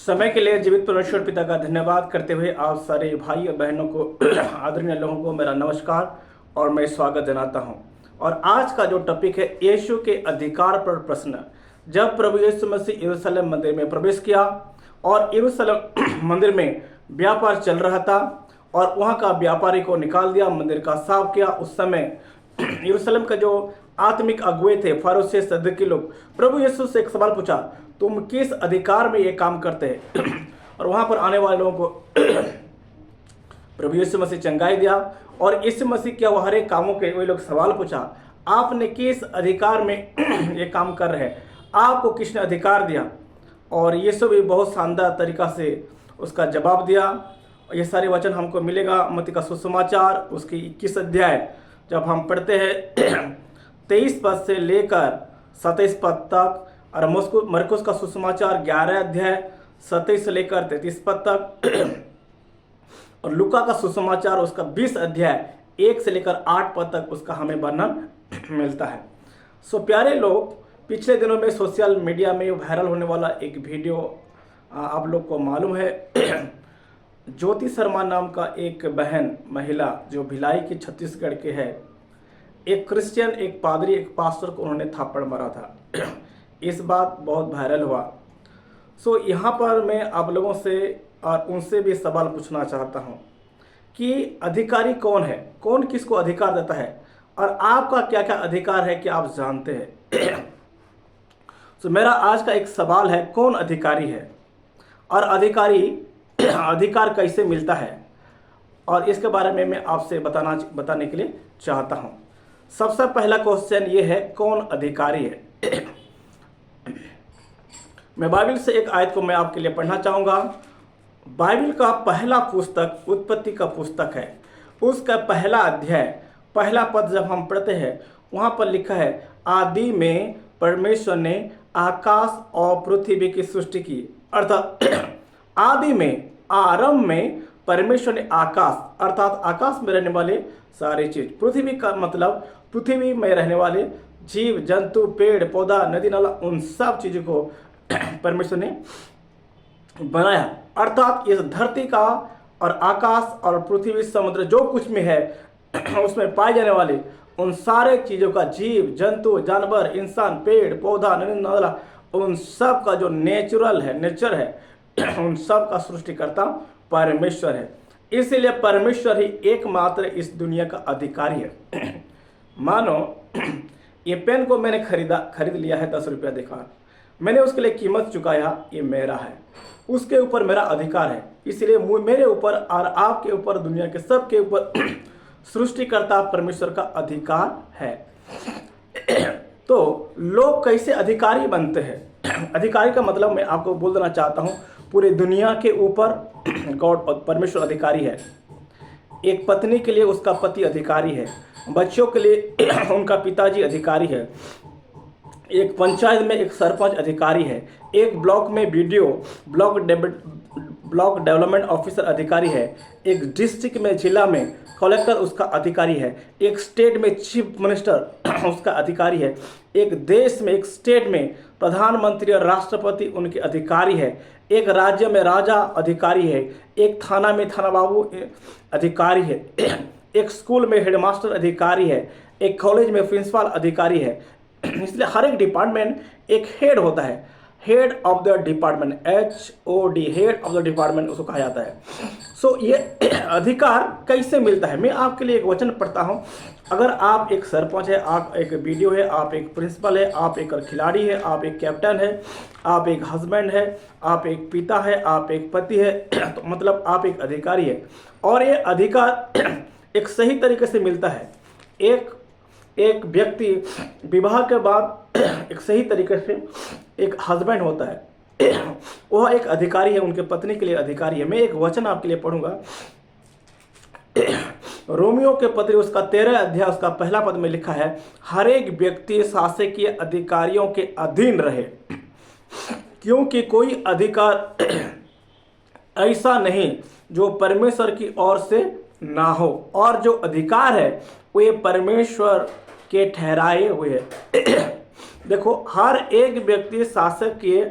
समय के लिए जीवित परमेश्वर पिता का धन्यवाद करते हुए आप सारे भाई और बहनों को आदरणीय लोगों को मेरा नमस्कार और मैं स्वागत जनाता हूं। और आज का जो टॉपिक है यीशु के अधिकार पर प्रश्न। जब प्रभु यीशु मसीह यरूशलेम मंदिर में प्रवेश किया और यरूशलेम मंदिर में व्यापार चल रहा था और वहां का व्यापारी को निकाल दिया, मंदिर का साफ किया, उस समय यरूशलेम का जो आत्मिक अगुए थे, फरीसी सदुकी लोग, प्रभु यीशु से एक सवाल पूछा, तुम किस अधिकार में ये काम करते हैं? और वहां पर आने वाले लोगों को प्रभु यीशु मसीह चंगाई दिया। और यीशु मसीह क्या वो हर एक कामों के वे लोग सवाल पूछा, आपने किस अधिकार में ये काम कर रहे हैं, आपको किसने अधिकार दिया? और यीशु भी बहुत शानदार तरीका से उसका जवाब दिया। ये सारे वचन हमको मिलेगा मत्ती का सुसमाचार उसकी 21 अध्याय जब हम पढ़ते हैं 23 पद से लेकर 27 पद तक, और मरकुस का सुसमाचार 11 अध्याय 27 से लेकर 33 पद तक, और लूका का सुसमाचार उसका 20 अध्याय 1 से लेकर 8 पद तक उसका हमें वर्णन मिलता है। सो प्यारे लोग, पिछले दिनों में सोशल मीडिया में वायरल होने वाला एक वीडियो आप लोग को मालूम है। ज्योति शर्मा नाम का एक बहन महिला जो भिलाई की छत्तीसगढ़ के है, एक क्रिश्चियन, एक पादरी, एक पास्टर को उन्होंने थप्पड़ मारा था। इस बात बहुत वायरल हुआ। सो यहाँ पर मैं आप लोगों से और उनसे भी सवाल पूछना चाहता हूँ कि अधिकारी कौन है, कौन किसको अधिकार देता है, और आपका क्या क्या अधिकार है कि आप जानते हैं? सो मेरा आज का एक सवाल है, कौन अधिकारी है और अधिकार कैसे मिलता है, और इसके बारे में मैं आपसे बताने के लिए चाहता हूँ। सबसे पहला क्वेश्चन ये है, कौन अधिकारी है? मैं बाइबल से एक आयत को मैं आपके लिए पढ़ना चाहूँगा। बाइबल का पहला पुस्तक उत्पत्ति का पुस्तक है, उसका पहला अध्याय पहला पद जब हम पढ़ते हैं वहाँ पर लिखा है, आदि में परमेश्वर ने आकाश और पृथ्वी की सृष्टि की। अर्थात आदि में, आरंभ में परमेश्वर ने आकाश अर्थात आकाश में रहने वाले सारी चीज, पृथ्वी का मतलब पृथ्वी में रहने वाले जीव जंतु, पेड़ पौधा, नदी नाला, उन सब चीजों को परमेश्वर ने बनाया। अर्थात इस धरती का और आकाश और पृथ्वी, समुद्र, जो कुछ में है उसमें पाए जाने वाले उन सारे चीजों का, जीव जंतु, जानवर, इंसान, पेड़ पौधा, नदी नाला, उन सब का जो नेचर है उन सब का सृष्टिकर्ता परमेश्वर है। इसीलिए परमेश्वर ही एकमात्र इस दुनिया का अधिकारी है। मानो ये पेन को मैंने खरीद लिया है 10 रुपया देकर, मैंने उसके लिए कीमत चुकाया, ये मेरा है, उसके ऊपर मेरा अधिकार है। इसलिए मेरे ऊपर और आपके ऊपर, दुनिया के सब के ऊपर सृष्टिकर्ता परमेश्वर का अधिकार है। तो लोग कैसे अधिकारी बनते हैं? अधिकारी का मतलब मैं आपको बोल देना चाहता हूँ, पूरे दुनिया के ऊपर गॉड परमेश्वर अधिकारी है। एक पत्नी के लिए उसका पति अधिकारी है, बच्चों के लिए उनका पिताजी अधिकारी है, एक पंचायत में एक सरपंच अधिकारी है, एक ब्लॉक में ब्लॉक डेवलपमेंट ऑफिसर अधिकारी है, एक डिस्ट्रिक्ट में, जिला में कलेक्टर उसका अधिकारी है, एक स्टेट में चीफ मिनिस्टर उसका अधिकारी है, एक देश में, एक स्टेट में प्रधानमंत्री और राष्ट्रपति उनके अधिकारी है, एक राज्य में राजा अधिकारी है, एक थाना में थाना बाबू अधिकारी है, एक स्कूल में हेडमास्टर अधिकारी है, एक कॉलेज में प्रिंसिपल अधिकारी है। इसलिए हर एक डिपार्टमेंट एक हेड होता है, head of the department, HOD, head of the department उसको कहा जाता है। सो ये अधिकार कैसे मिलता है? मैं आपके लिए एक वचन पढ़ता हूँ। अगर आप एक सरपंच है, आप एक BDO है, आप एक प्रिंसिपल है, आप एक खिलाड़ी है, आप एक कैप्टन है, आप एक हस्बैंड है, आप एक पिता है, आप एक पति है, तो मतलब आप एक अधिकारी है। और ये अधिकार एक सही तरीके से मिलता है। एक व्यक्ति विवाह के बाद एक सही तरीके से एक हस्बैंड होता है, वह एक अधिकारी है, उनके पत्नी के लिए अधिकारी है। मैं एक वचन आपके लिए पढ़ूंगा, रोमियो के पत्र उसका 13 अध्याय उसका पहला पद में लिखा है, हर एक व्यक्ति शासकीय अधिकारियों के अधीन रहे, क्योंकि कोई अधिकार ऐसा नहीं जो परमेश्वर की ओर से ना हो, और जो अधिकार है वे परमेश्वर के ठहराए हुए हैं। देखो, हर एक व्यक्ति शासकीय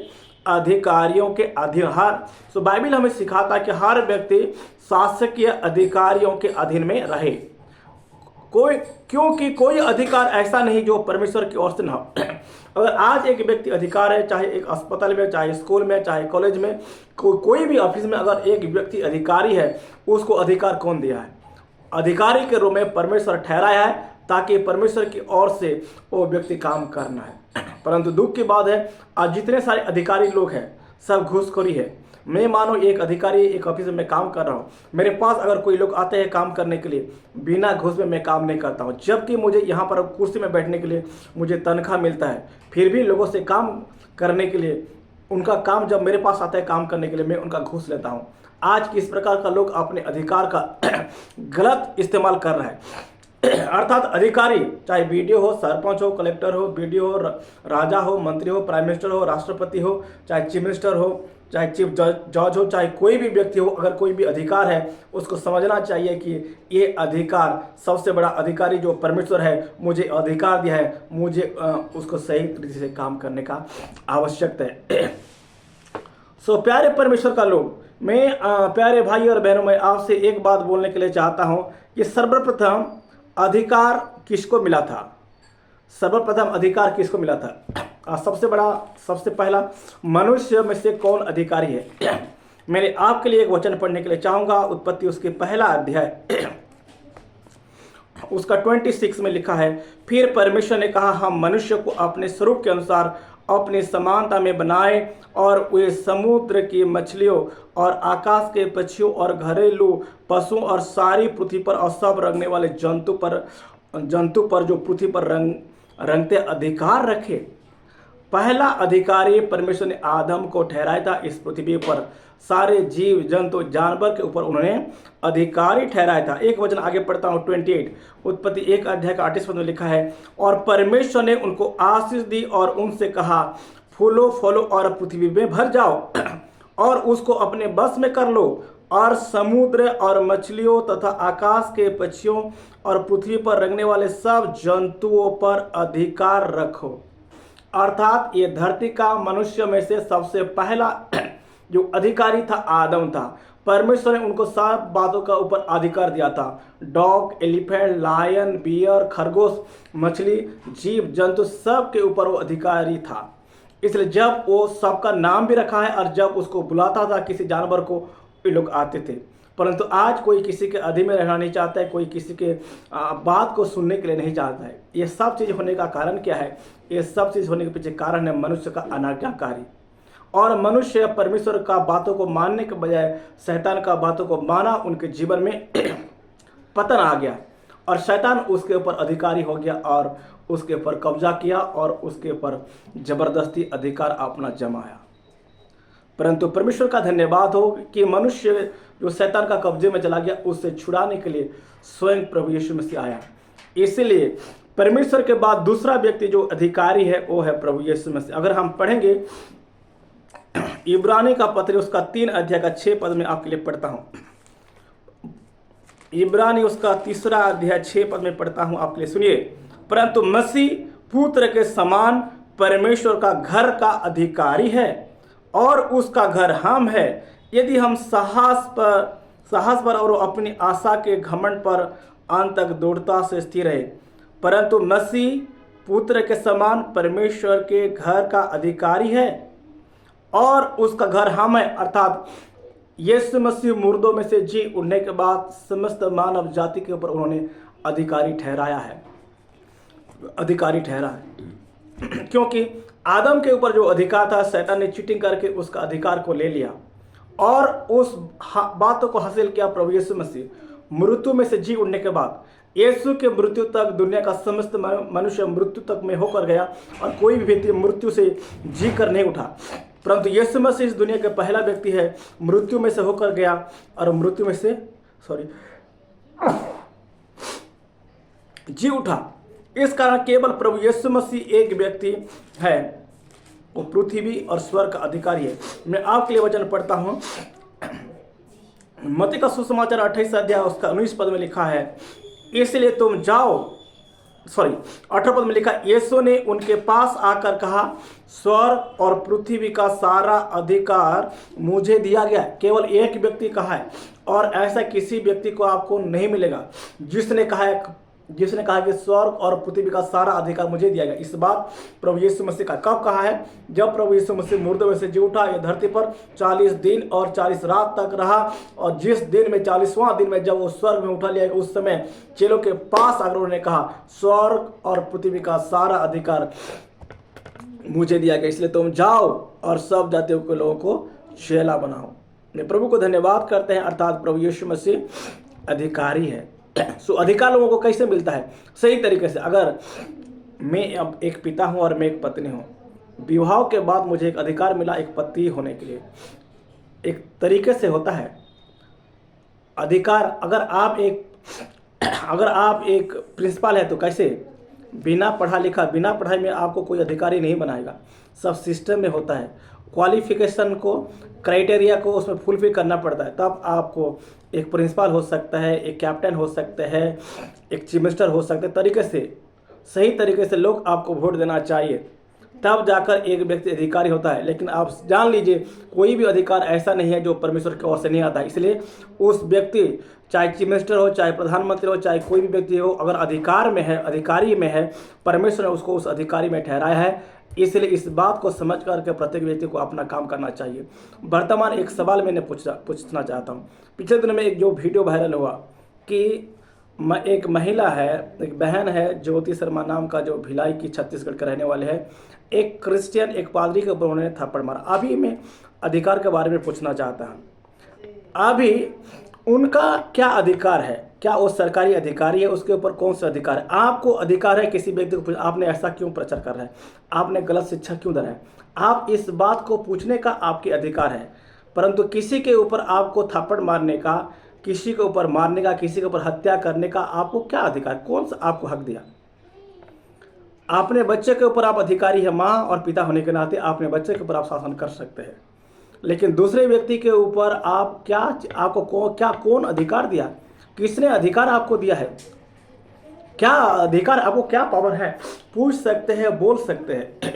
अधिकारियों के अधीन बाइबल हमें सिखाता है कि हर व्यक्ति शासकीय अधिकारियों के अधीन में रहे। क्योंकि कोई अधिकार ऐसा नहीं जो परमेश्वर की ओर से ना हो। अगर आज एक व्यक्ति अधिकार है, चाहे एक अस्पताल में, चाहे स्कूल में, चाहे कॉलेज में, कोई भी ऑफिस में अगर एक व्यक्ति अधिकारी है, उसको अधिकार कौन दिया है? अधिकारी के रूप में परमेश्वर ठहराया है, ताकि परमेश्वर की ओर से वो व्यक्ति काम करना है। परंतु दुख की बात है, आज जितने सारे अधिकारी लोग हैं सब घूसखोरी है। मैं मानो एक अधिकारी एक ऑफिस में काम कर रहा हूँ, मेरे पास अगर कोई लोग आते हैं काम करने के लिए, बिना घूस में मैं काम नहीं करता हूँ, जबकि मुझे यहाँ पर कुर्सी में बैठने के लिए मुझे तनख्वाह मिलता है, फिर भी लोगों से काम करने के लिए, उनका काम जब मेरे पास आता है काम करने के लिए, मैं उनका घूस लेता हूँ। आज किस प्रकार का लोग अपने अधिकार का गलत इस्तेमाल कर रहा है। अर्थात अधिकारी चाहे बीडीओ हो, सरपंच हो, कलेक्टर हो, बीडीओ हो, राजा हो, मंत्री हो, प्राइम मिनिस्टर हो, राष्ट्रपति हो, चाहे चीफ मिनिस्टर हो, चाहे चीफ जज हो, चाहे कोई भी व्यक्ति हो, अगर कोई भी अधिकार है, उसको समझना चाहिए कि ये अधिकार, सबसे बड़ा अधिकारी जो परमेश्वर है मुझे अधिकार दिया है, मुझे उसको सही तरीके से काम करने का आवश्यकता है। प्यारे परमेश्वर का लोग, मैं प्यारे भाई और बहनों, मैं आपसे एक बात बोलने के लिए चाहता हूँ कि सर्वप्रथम अधिकार किसको मिला था? सर्वप्रथम अधिकार किसको मिला था? सबसे पहला मनुष्य में से कौन अधिकारी है? मैंने आपके लिए एक वचन पढ़ने के लिए चाहूंगा। उत्पत्ति उसके पहला अध्याय उसका 26 में लिखा है, फिर परमेश्वर ने कहा, हम मनुष्य को अपने स्वरूप के अनुसार अपनी समानता में बनाए और वे समुद्र की मछलियों और आकाश के पक्षियों और घरेलू पशुओं और सारी पृथ्वी पर और सब रंगने वाले जंतु पर जो पृथ्वी पर रंगते अधिकार रखे। पहला अधिकारी परमेश्वर ने आदम को ठहराया था। इस पृथ्वी पर सारे जीव जंतु जानवर के ऊपर उन्होंने अधिकारी ठहराया था। एक वचन आगे पढ़ता हूँ, 28 उत्पत्ति 1 अध्याय का 28 में लिखा है, और परमेश्वर ने उनको आशीष दी और उनसे कहा, फूलो फलो और पृथ्वी में भर जाओ और उसको अपने बस में कर लो और समुद्र और मछलियों तथा आकाश के पक्षियों और पृथ्वी पर रंगने वाले सब जंतुओं पर अधिकार रखो। अर्थात ये धरती का मनुष्य में से सबसे पहला जो अधिकारी था आदम था। परमेश्वर ने उनको सब बातों का ऊपर अधिकार दिया था। डॉग, एलिफेंट, लायन, बियर, खरगोश, मछली, जीव जंतु सब के ऊपर वो अधिकारी था। इसलिए जब वो सबका नाम भी रखा है और जब उसको बुलाता था किसी जानवर को, ये लोग आते थे। परंतु आज कोई किसी के अधीन में रहना नहीं चाहता है, कोई किसी के बात को सुनने के लिए नहीं चाहता है। ये सब चीज़ होने का कारण क्या है? ये सब चीज़ होने के पीछे कारण है मनुष्य का अनाज्ञाकारी। और मनुष्य परमेश्वर का बातों को मानने के बजाय शैतान का बातों को माना, उनके जीवन में पतन आ गया और शैतान उसके ऊपर अधिकारी हो गया और उसके ऊपर कब्जा किया और उसके ऊपर जबरदस्ती अधिकार अपना जमाया। परंतु परमेश्वर का धन्यवाद हो कि मनुष्य जो शैतान का कब्जे में चला गया, उससे छुड़ाने के लिए स्वयं प्रभु यीशु मसीह आया। इसीलिए परमेश्वर के बाद दूसरा व्यक्ति जो अधिकारी है वो है प्रभु यीशु मसीह। अगर हम पढ़ेंगे इब्रानी का पत्र उसका 3 अध्याय का 6 पद में आपके लिए पढ़ता हूं। इब्रानी उसका 3 अध्याय 6 पद में पढ़ता हूं, आपके लिए सुनिए। परंतु मसीह पुत्र के समान परमेश्वर का घर का अधिकारी है और उसका घर हम है, यदि हम साहस पर और अपनी आशा के घमंड पर अंत तक दृढ़ता से स्थिर रहे। परंतु मसीह पुत्र के समान परमेश्वर के घर का अधिकारी है और उसका घर हम है। अर्थात यीशु मसीह मुर्दों में से जी उठने के बाद समस्त मानव जाति के ऊपर उन्होंने अधिकारी ठहरा है। क्योंकि आदम के ऊपर जो अधिकार था, शैतान ने चीटिंग करके उसका अधिकार को ले लिया और उस बातों को हासिल किया प्रभु यीशु मसीह मृत्यु में से जी उठने के बाद। यीशु के मृत्यु तक दुनिया का समस्त मनुष्य मृत्यु तक में होकर गया और कोई भी व्यक्ति मृत्यु से जी कर नहीं उठा। परंतु यीशु मसीह इस दुनिया के पहला व्यक्ति है मृत्यु में से होकर गया और मृत्यु में से जी उठा। इस कारण केवल प्रभु यीशु मसीह एक व्यक्ति है, वो पृथ्वी और स्वर्ग का अधिकारी है। मैं आपके लिए वचन पढ़ता हूं, मत्ती का सुसमाचार 28 अध्याय उसका 19 पद में लिखा है, इसलिए तुम जाओ सॉरी 18 पद में लिखा, यीशु ने उनके पास आकर कहा, स्वर्ग और पृथ्वी का सारा अधिकार मुझे दिया गया। केवल एक व्यक्ति कहा है और ऐसा किसी व्यक्ति को आपको नहीं मिलेगा जिसने कहा कि स्वर्ग और पृथ्वी का सारा अधिकार मुझे दिया गया। इस बात प्रभु यीशु मसीह का कब कहा है? जब प्रभु यीशु मसीह मुर्दों में से जी उठा, ये धरती पर 40 दिन और 40 रात तक रहा, और जिस दिन में 40वां दिन में जब वो स्वर्ग में उठा लिया गया, उस समय चेलों के पास आकर उन्होंने कहा, स्वर्ग और पृथ्वी का सारा अधिकार मुझे दिया गया, इसलिए तुम जाओ और सब जातियों के लोगों को चेला बनाओ। प्रभु को धन्यवाद करते हैं, अर्थात प्रभु यीशु मसीह अधिकारी है। सो अधिकार लोगों को कैसे मिलता है? सही तरीके से। अगर मैं अब एक पिता हूं और मैं एक पत्नी हूं, विवाह के बाद मुझे एक अधिकार मिला एक पति होने के लिए, एक तरीके से होता है अधिकार। अगर आप एक प्रिंसिपल है तो कैसे? बिना पढ़ा लिखा, बिना पढ़ाई में आपको कोई अधिकारी नहीं बनाएगा। सब सिस्टम में होता है, क्वालिफिकेशन को, क्राइटेरिया को उसमें फुलफिल करना पड़ता है, तब आपको एक प्रिंसिपल हो सकता है, एक कैप्टन हो सकते हैं, एक चीफ मिनिस्टर हो सकते हैं। तरीके से, सही तरीके से लोग आपको वोट देना चाहिए, तब जाकर एक व्यक्ति अधिकारी होता है। लेकिन आप जान लीजिए, कोई भी अधिकार ऐसा नहीं है जो परमेश्वर की ओर से नहीं आता है। इसलिए उस व्यक्ति, चाहे चीफ मिनिस्टर हो, चाहे प्रधानमंत्री हो, चाहे कोई भी व्यक्ति हो, अगर अधिकार में है, अधिकारी में है, परमेश्वर ने उसको उस अधिकारी में ठहराया है। इसलिए इस बात को समझ करके प्रत्येक व्यक्ति को अपना काम करना चाहिए। वर्तमान एक सवाल मैंने पूछना चाहता हूँ। पिछले दिनों में एक जो वीडियो वायरल हुआ कि एक महिला है, एक बहन है, ज्योति शर्मा नाम का, जो भिलाई की छत्तीसगढ़ के रहने वाले हैं, एक क्रिश्चियन, एक पादरी के ऊपर उन्होंने थप्पड़ मारा। अभी मैं अधिकार के बारे में पूछना चाहता हूँ, अभी उनका क्या अधिकार है? क्या वो सरकारी अधिकारी है? उसके ऊपर कौन सा अधिकार है? आपको अधिकार है किसी व्यक्ति को आपने ऐसा क्यों प्रचार कर रहा है, आपने गलत शिक्षा क्यों दे रहा है? आप इस बात को पूछने का आपके अधिकार है, परंतु किसी के ऊपर आपको थप्पड़ मारने का, किसी के ऊपर मारने का, किसी के ऊपर हत्या करने का आपको क्या अधिकार? कौन सा आपको हक दिया? अपने बच्चे के ऊपर आप अधिकारी है, माँ और पिता होने के नाते अपने बच्चे के ऊपर आप शासन कर सकते हैं, लेकिन दूसरे व्यक्ति के ऊपर आप कौन अधिकार दिया? किसने अधिकार आपको दिया है? क्या अधिकार आपको, क्या पावर है? पूछ सकते हैं, बोल सकते हैं।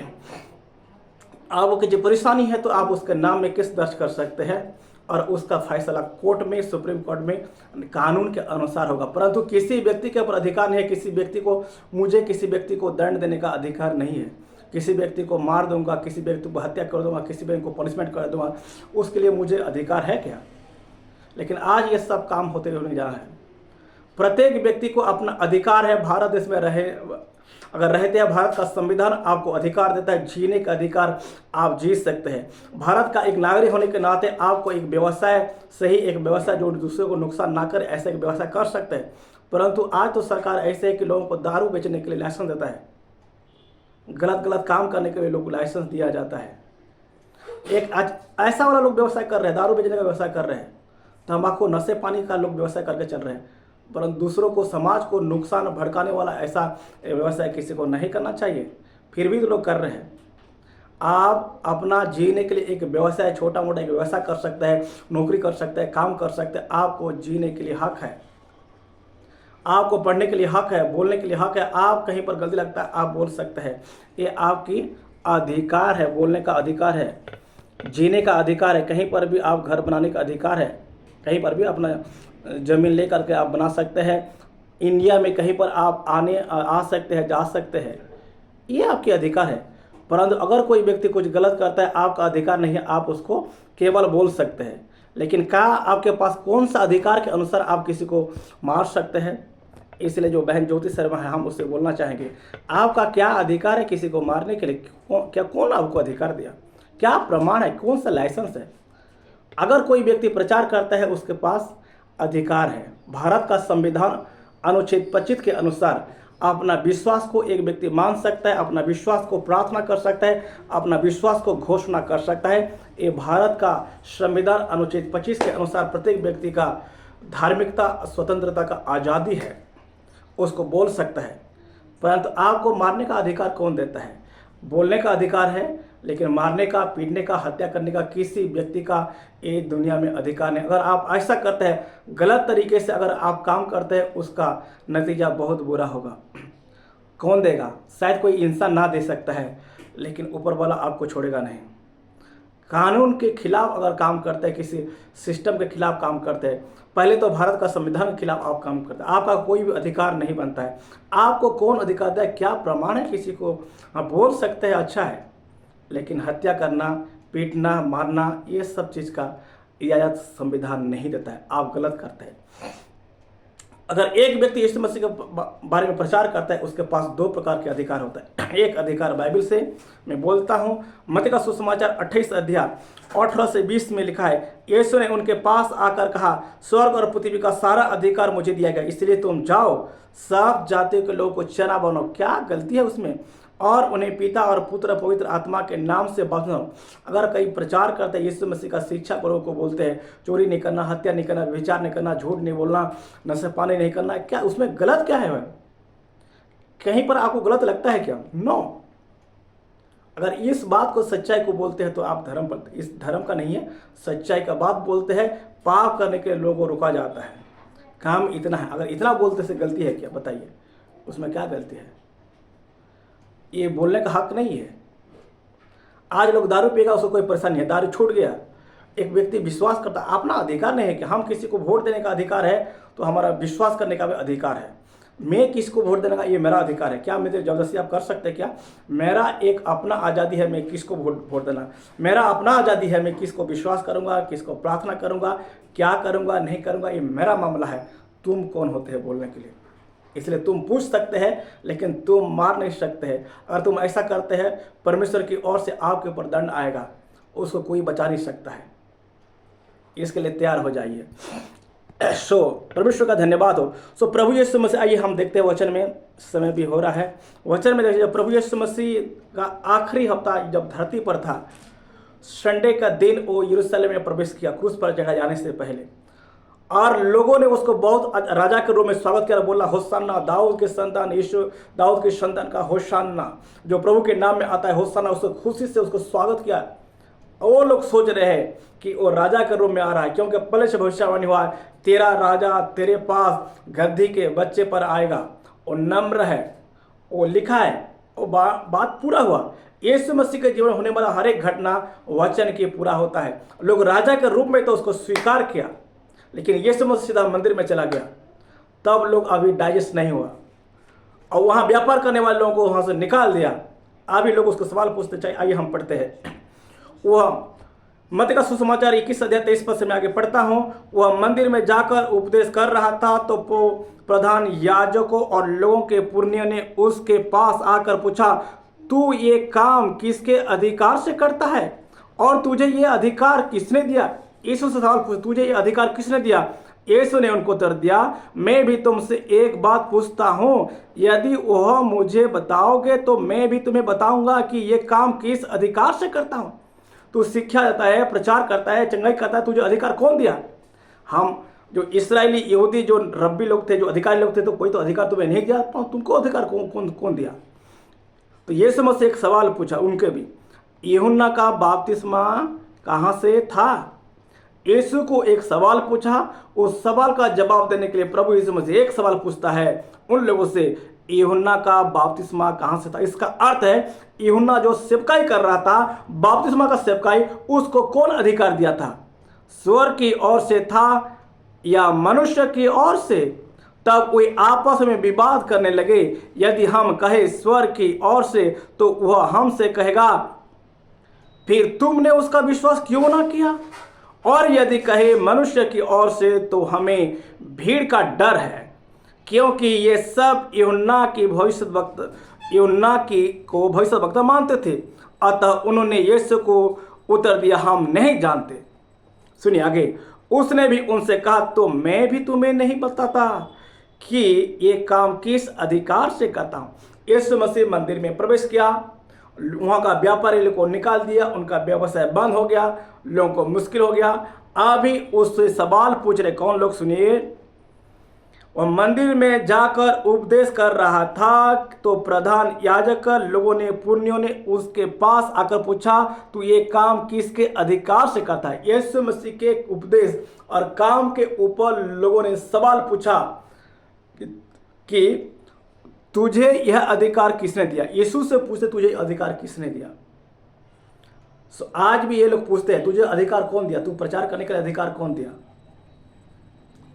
आपको किसी परेशानी है तो आप उसके नाम में केस दर्ज कर सकते हैं और उसका फैसला कोर्ट में, सुप्रीम कोर्ट में कानून के अनुसार होगा। परंतु किसी व्यक्ति के ऊपर अधिकार नहीं है, किसी व्यक्ति को दंड देने का अधिकार नहीं है। किसी व्यक्ति को मार दूंगा, किसी व्यक्ति को हत्या कर दूंगा, किसी व्यक्ति को पनिशमेंट कर दूंगा, उसके लिए मुझे अधिकार है क्या? लेकिन आज ये सब काम होते हुए नहीं जा रहा है। प्रत्येक व्यक्ति को अपना अधिकार है। भारत देश में अगर रहते हैं, भारत का संविधान आपको अधिकार देता है, जीने का अधिकार, आप जी सकते हैं। भारत का एक नागरिक होने के नाते आपको एक व्यवसाय, सही एक व्यवसाय जो दूसरे को नुकसान ना करे, ऐसा एक व्यवसाय कर सकते हैं। परंतु आज तो सरकार ऐसे है कि लोगों को दारू बेचने के लिए लाइसेंस देता है, गलत काम करने के लिए लोगों को लाइसेंस दिया जाता है। एक आज ऐसा वाला लोग व्यवसाय कर रहे हैं, दारू बेचने का व्यवसाय कर रहे हैं, तंबाकू, नशे पानी का लोग व्यवसाय करके चल रहे हैं। परंतु दूसरों को, समाज को नुकसान भड़काने वाला ऐसा व्यवसाय किसी को नहीं करना चाहिए, फिर भी तो लोग कर रहे हैं। आप अपना जीने के लिए एक व्यवसाय, छोटा मोटा एक व्यवसाय कर सकते हैं, नौकरी कर सकते हैं, काम कर सकते हैं। आपको जीने के लिए हक है, आपको पढ़ने के लिए हक है, बोलने के लिए हक है। आप कहीं पर गलती लगता है आप बोल सकते हैं, ये आपकी अधिकार है। बोलने का अधिकार है, जीने का अधिकार है, कहीं पर भी आप घर बनाने का अधिकार है, कहीं पर भी अपना ज़मीन ले करके आप बना सकते हैं। इंडिया में कहीं पर आप आ सकते हैं, जा सकते हैं, ये आपके अधिकार है। परंतु अगर कोई व्यक्ति कुछ गलत करता है, आपका अधिकार नहीं है, आप उसको केवल बोल सकते हैं। लेकिन क्या आपके पास कौन सा अधिकार के अनुसार आप किसी को मार सकते हैं? इसलिए जो बहन ज्योति शर्मा है, हम उससे बोलना चाहेंगे, आपका क्या अधिकार है किसी को मारने के लिए? कौन आपको अधिकार दिया? क्या प्रमाण है? कौन सा लाइसेंस है? अगर कोई व्यक्ति प्रचार करता है, उसके पास अधिकार है। भारत का संविधान अनुच्छेद 25 के अनुसार अपना विश्वास को एक व्यक्ति मान सकता है, अपना विश्वास को प्रार्थना कर सकता है, अपना विश्वास को घोषणा कर सकता है। ये भारत का संविधान अनुच्छेद 25 के अनुसार प्रत्येक व्यक्ति का धार्मिकता, स्वतंत्रता का आज़ादी है, उसको बोल सकता है। परंतु आपको मारने का अधिकार कौन देता है? बोलने का अधिकार है, लेकिन मारने का, पीटने का, हत्या करने का किसी व्यक्ति का ये दुनिया में अधिकार नहीं। अगर आप ऐसा करते हैं, गलत तरीके से अगर आप काम करते हैं, उसका नतीजा बहुत बुरा होगा। कौन देगा? शायद कोई इंसान ना दे सकता है, लेकिन ऊपर वाला आपको छोड़ेगा नहीं। कानून के खिलाफ अगर काम करते हैं, किसी सिस्टम के खिलाफ काम करते हैं, पहले तो भारत का संविधान के खिलाफ आप काम करते हैं, आपका कोई भी अधिकार नहीं बनता है। आपको कौन अधिकार देता है? क्या प्रमाण है किसी को? आप बोल सकते हैं अच्छा है, लेकिन हत्या करना, पीटना, मारना, ये सब चीज़ का इजाज़त संविधान नहीं देता है। आप गलत करते हैं। अगर एक व्यक्ति यीशु मसीह के बारे में प्रचार करता है, उसके पास दो प्रकार के अधिकार होता है। एक अधिकार बाइबल से मैं बोलता हूँ, मत्ती का सुसमाचार 28 अध्याय 18 से 20 में लिखा है, यीशु ने उनके पास आकर कहा, स्वर्ग और पृथ्वी का सारा अधिकार मुझे दिया गया, इसलिए तुम जाओ, सब जातियों के लोगों को चेला बनो। क्या गलती है उसमें? और उन्हें पिता और पुत्र पवित्र आत्मा के नाम से बपतिस्मा। अगर कई प्रचार करते हैं, यीशु मसीह का शिक्षा लोगों को बोलते हैं चोरी नहीं करना, हत्या नहीं करना, विचार नहीं करना, झूठ नहीं बोलना, नशे पानी नहीं करना, क्या उसमें गलत क्या है? कहीं पर आपको गलत लगता है क्या? नो। अगर इस बात को, सच्चाई को बोलते हैं तो आप धर्म पर, इस धर्म का नहीं है, सच्चाई का बात बोलते हैं, पाप करने के लिए लोगों को रोका जाता है। काम इतना है। अगर इतना बोलते से गलती है क्या? बताइए, उसमें क्या गलती है? ये बोलने का हक नहीं है। आज लोग दारू पिएगा, उसको कोई परेशानी है, दारू छूट गया, एक व्यक्ति विश्वास करता, अपना अधिकार नहीं है कि हम किसी को वोट देने का अधिकार है, तो हमारा विश्वास करने का भी अधिकार है। मैं किसको वोट देने का, ये मेरा अधिकार है। क्या मेरे जबरदस्ती आप कर सकते हैं क्या? मेरा एक अपना आज़ादी है, मैं किसको वोट देना, मेरा अपना आज़ादी है, मैं किसको विश्वास करूंगा, किसको प्रार्थना करूंगा, क्या करूंगा, नहीं करूंगा, ये मेरा मामला है। तुम कौन होते हैं बोलने के लिए? इसलिए तुम पूछ सकते हैं, लेकिन तुम मार नहीं सकते हैं। अगर तुम ऐसा करते हैं, परमेश्वर की ओर से आपके ऊपर दंड आएगा, उसको कोई बचा नहीं सकता है। इसके लिए तैयार हो जाइए। सो परमेश्वर का धन्यवाद हो। सो प्रभु यीशु मसीह, आइए हम देखते हैं वचन में, समय भी हो रहा है। वचन में देखिए, प्रभु यीशु मसीह का आखिरी हफ्ता जब धरती पर था, संडे का दिन वो यरूशलेम में प्रवेश किया क्रूस पर चढ़ा जाने से पहले, और लोगों ने उसको बहुत राजा के रूप में स्वागत किया, बोला होशाना, दाऊद के संतान यीशु, दाऊद के संतान का होशाना, जो प्रभु के नाम में आता है होशाना, उसको खुशी से उसको स्वागत किया। वो लोग सोच रहे हैं कि वो राजा के रूप में आ रहा है, क्योंकि पहले से भविष्यवाणी हुआ है, तेरा राजा तेरे पास गद्दी के बच्चे पर आएगा। वो नम्र है, वो लिखा है, वो बात पूरा हुआ। यीशु मसीह के जीवन होने वाला हर एक घटना वचन के पूरा होता है। लोग राजा के रूप में तो उसको स्वीकार किया, लेकिन यीशु मसीह सीधा मंदिर में चला गया, तब लोग अभी डाइजेस्ट नहीं हुआ, और वहाँ व्यापार करने वाले लोगों को वहाँ से निकाल दिया। अभी लोग उसको सवाल पूछते चाहिए। आइए हम पढ़ते हैं। वह मत्ती का सुसमाचार 21 अध्याय 23 पद से मैं आगे पढ़ता हूँ। वह मंदिर में जाकर उपदेश कर रहा था, तो प्रधान याजकों और लोगों के पुरनियों ने उसके पास आकर पूछा, तू ये काम किसके अधिकार से करता है, और तुझे ये अधिकार किसने दिया? यीशु से सवाल पूछा, तुझे ये अधिकार किसने दिया? यीशु ने उनको उत्तर दिया, मैं भी तुमसे एक बात पूछता हूँ, यदि वह मुझे बताओगे तो मैं भी तुम्हें बताऊंगा कि ये काम किस अधिकार से करता हूँ। तू शिक्षा देता है, प्रचार करता है, चंगाई करता है, तुझे अधिकार कौन दिया? हम जो इस्राएली यहूदी जो रब्बी लोग थे, जो अधिकारी लोग थे, तो कोई तो अधिकार तुम्हें नहीं दिया, तो तुमको अधिकार कौन दिया? तो यीशु मसीह से एक सवाल पूछा उनके भी, यूहन्ना का बपतिस्मा कहाँ से था? यीशु को एक सवाल पूछा, उस सवाल का जवाब देने के लिए प्रभु यीशु मसीह एक सवाल पूछता है उन लोगों से, यूहन्ना का बपतिस्मा कहाँ से था? इसका अर्थ है यूहन्ना जो सेवकाई कर रहा था, बपतिस्मा का सेवकाई, उसको कौन अधिकार दिया था? स्वर्ग की ओर से था या मनुष्य की ओर से? तब वे आपस में विवाद करने लगे। यदि हम कहे स्वर्ग की ओर से, तो वह हमसे कहेगा, फिर तुमने उसका विश्वास क्यों ना किया? और यदि कहे मनुष्य की ओर से, तो हमें भीड़ का डर है, क्योंकि ये सब यूहन्ना को भविष्यवक्ता मानते थे। अतः उन्होंने यीशु को उत्तर दिया, हम नहीं जानते। सुनिए आगे, उसने भी उनसे कहा, तो मैं भी तुम्हें नहीं बताता कि ये काम किस अधिकार से करता हूँ। यीशु मसीह मंदिर में प्रवेश किया, वहाँ का व्यापारी लोग को निकाल दिया, उनका व्यवसाय बंद हो गया, लोगों को मुश्किल हो गया। अभी उससे सवाल पूछ रहे कौन लोग? सुनिए, वह मंदिर में जाकर उपदेश कर रहा था, तो प्रधान याजक लोगों ने, पुरनियों ने उसके पास आकर पूछा, तू ये काम किसके अधिकार से करता है? यीशु मसीह के उपदेश और काम के ऊपर लोगों ने सवाल पूछा कि तुझे यह अधिकार किसने दिया? यीशु से पूछते तुझे अधिकार किसने दिया? आज भी ये लोग पूछते हैं तुझे अधिकार कौन दिया, तू प्रचार करने के लिए अधिकार कौन दिया?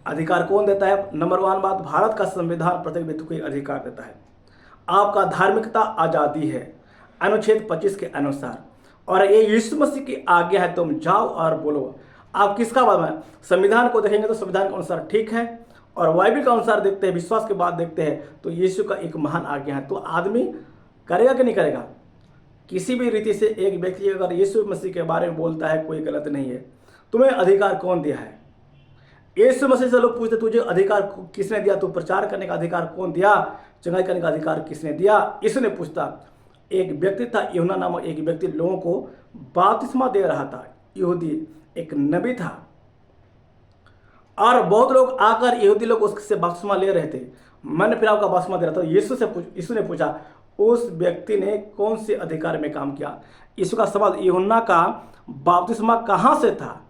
अधिकार कौन देता है? नंबर 1 बात, भारत का संविधान प्रत्येक व्यक्ति को अधिकार देता है। आपका धार्मिकता आज़ादी है अनुच्छेद 25 के अनुसार, और ये यीशु मसीह की आज्ञा है, तुम जाओ और बोलो। आप किसका बात है? संविधान को देखेंगे तो संविधान के अनुसार ठीक है, और बाइबल के अनुसार देखते हैं, विश्वास के बाद देखते हैं तो यीशु का एक महान आज्ञा है। तो आदमी करेगा कि नहीं करेगा? किसी भी रीति से एक व्यक्ति अगर यीशु मसीह के बारे में बोलता है कोई गलत नहीं है। तुम्हें अधिकार कौन दिया है? यीशु मसीह से लोग पूछते तुझे अधिकार किसने दिया, तू प्रचार करने का अधिकार कौन दिया, चंगाई करने का अधिकार किसने दिया? इसने पूछता। एक व्यक्ति था यूहन्ना नामक एक व्यक्ति, लोगों को बपतिस्मा दे रहा था। यहूदी एक नबी था, और बहुत लोग आकर यहूदी लोग उससे बपतिस्मा ले रहे थे। मैंने फिर आपका बपतिस्मा दे रहा था। यीशु ने पूछा उस व्यक्ति ने कौन से अधिकार में काम किया? यीशु का सवाल, यूहन्ना का बपतिस्मा कहाँ से था?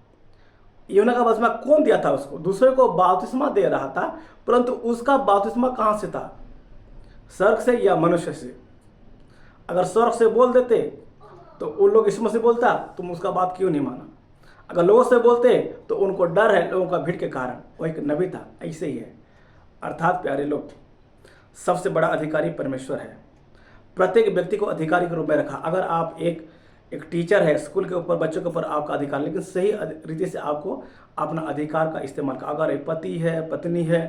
यूहन्ना का बपतिस्मा कौन दिया था उसको? दूसरे को बपतिस्मा दे रहा था, परंतु उसका बपतिस्मा कहाँ से था? स्वर्ग से या मनुष्य से? अगर स्वर्ग से बोल देते तो उन लोग यीशु मसीह बोलता, तुम उसका बात क्यों नहीं माना? अगर लोगों से बोलते तो उनको डर है लोगों का भीड़ के कारण। वो एक नबी था। ऐसे ही है। अर्थात प्यारे लोग, सबसे बड़ा अधिकारी परमेश्वर है। प्रत्येक व्यक्ति को अधिकारी के रूप में रखा। अगर आप एक टीचर है, स्कूल के ऊपर बच्चों के ऊपर आपका अधिकार, लेकिन सही रीति से आपको अपना अधिकार का इस्तेमाल कर। अगर एक पति है, पत्नी है,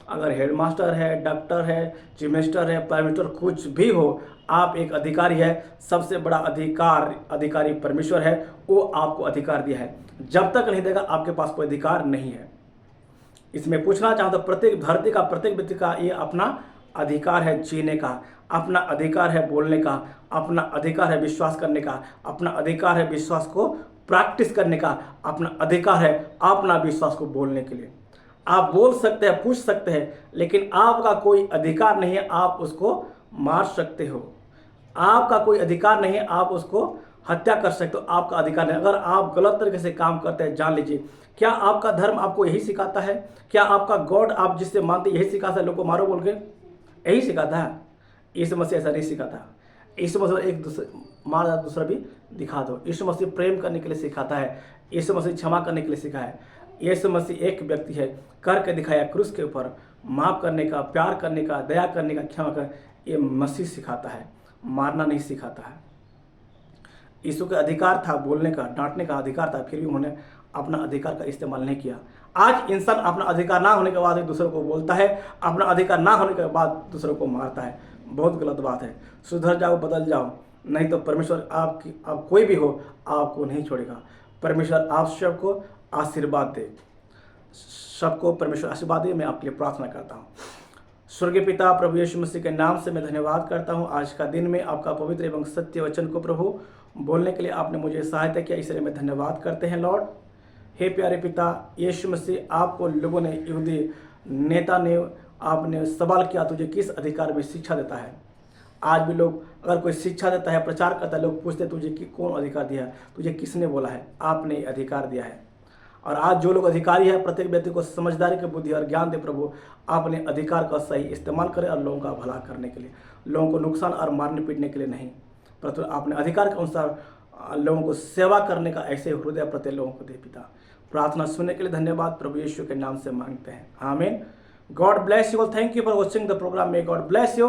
अगर हेडमास्टर है, डॉक्टर है, चीफ मिनिस्टर है, प्राइम मिनिस्टर, कुछ भी हो, आप एक अधिकारी है। सबसे बड़ा अधिकारी परमेश्वर है। वो आपको अधिकार दिया है। जब तक नहीं देगा आपके पास कोई अधिकार नहीं है। इसमें पूछना चाहता हूँ, प्रत्येक धरती का प्रत्येक व्यक्ति का ये अपना अधिकार है जीने का, अपना अधिकार है बोलने का, अपना अधिकार है विश्वास करने का, अपना अधिकार है विश्वास को प्रैक्टिस करने का, अपना अधिकार है अपना विश्वास को बोलने के लिए। आप बोल सकते हैं, पूछ सकते हैं, लेकिन आपका कोई अधिकार नहीं है आप उसको मार सकते हो। आपका कोई अधिकार नहीं है आप उसको हत्या कर सकते हो। आपका अधिकार नहीं। अगर आप गलत तरीके से काम करते हैं, जान लीजिए, क्या आपका धर्म आपको यही सिखाता है? क्या आपका गॉड आप जिससे मानते यही सिखाता है लोगों को मारो बोल के? यही सिखाता है? यीशु मसीह ऐसा नहीं सिखाता। यीशु मसीह एक दूसरे मार दूसरा भी दिखा दो। यीशु मसीह प्रेम करने के लिए सिखाता है। यीशु मसीह क्षमा करने के लिए सिखाया है। यीशु मसीह एक व्यक्ति है, करके दिखाया क्रूस के ऊपर, माफ़ करने का, प्यार करने का, दया करने का, क्षमा कर, ये मसीह सिखाता है, मारना नहीं सिखाता है। यीशु का अधिकार था बोलने का, डांटने का अधिकार था, फिर भी उन्होंने अपना अधिकार का इस्तेमाल नहीं किया। आज इंसान अपना अधिकार ना होने के बाद एक दूसरे को बोलता है, अपना अधिकार ना होने के बाद दूसरों को मारता है। बहुत गलत बात है। सुधर जाओ, बदल जाओ, नहीं तो परमेश्वर आप कोई भी हो आपको नहीं छोड़ेगा। परमेश्वर आप सबको आशीर्वाद दे, सबको परमेश्वर आशीर्वाद दे। मैं आपके लिए प्रार्थना करता हूँ। स्वर्गीय पिता, प्रभु यीशु मसीह के नाम से मैं धन्यवाद करता हूँ। आज का दिन में आपका पवित्र एवं सत्य वचन को प्रभु बोलने के लिए आपने मुझे सहायता किया, इसलिए मैं धन्यवाद करते हैं लॉर्ड। हे प्यारे पिता यीशु मसीह, आपको लोगों ने, यहूदी नेता ने, आपने सवाल किया तुझे किस अधिकार में शिक्षा देता है। आज भी लोग अगर कोई शिक्षा देता है, प्रचार करता है, लोग पूछते तुझे कि कौन अधिकार दिया है, तुझे किसने बोला है? आपने अधिकार दिया है। और आज जो लोग अधिकारी है, प्रत्येक व्यक्ति को समझदारी की बुद्धि और ज्ञान दे प्रभु, आपने अधिकार का सही इस्तेमाल करें और लोगों का भला करने के लिए, लोगों को नुकसान और मारने पीटने के लिए नहीं, परंतु आपने अधिकार के अनुसार लोगों को सेवा करने का ऐसे हृदय प्रत्येक लोगों को दे पिता। प्रार्थना सुनने के लिए धन्यवाद, प्रभु यीशु के नाम से मांगते हैं, आमीन। God bless you all. Thank you for watching the programme. May God bless you.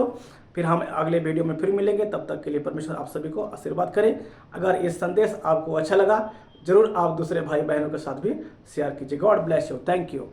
फिर हम अगले वीडियो में फिर मिलेंगे। तब तक के लिए परमेश्वर आप सभी को आशीर्वाद करे। अगर ये संदेश आपको अच्छा लगा, जरूर आप दूसरे भाई बहनों के साथ भी शेयर कीजिए। God bless you. Thank you.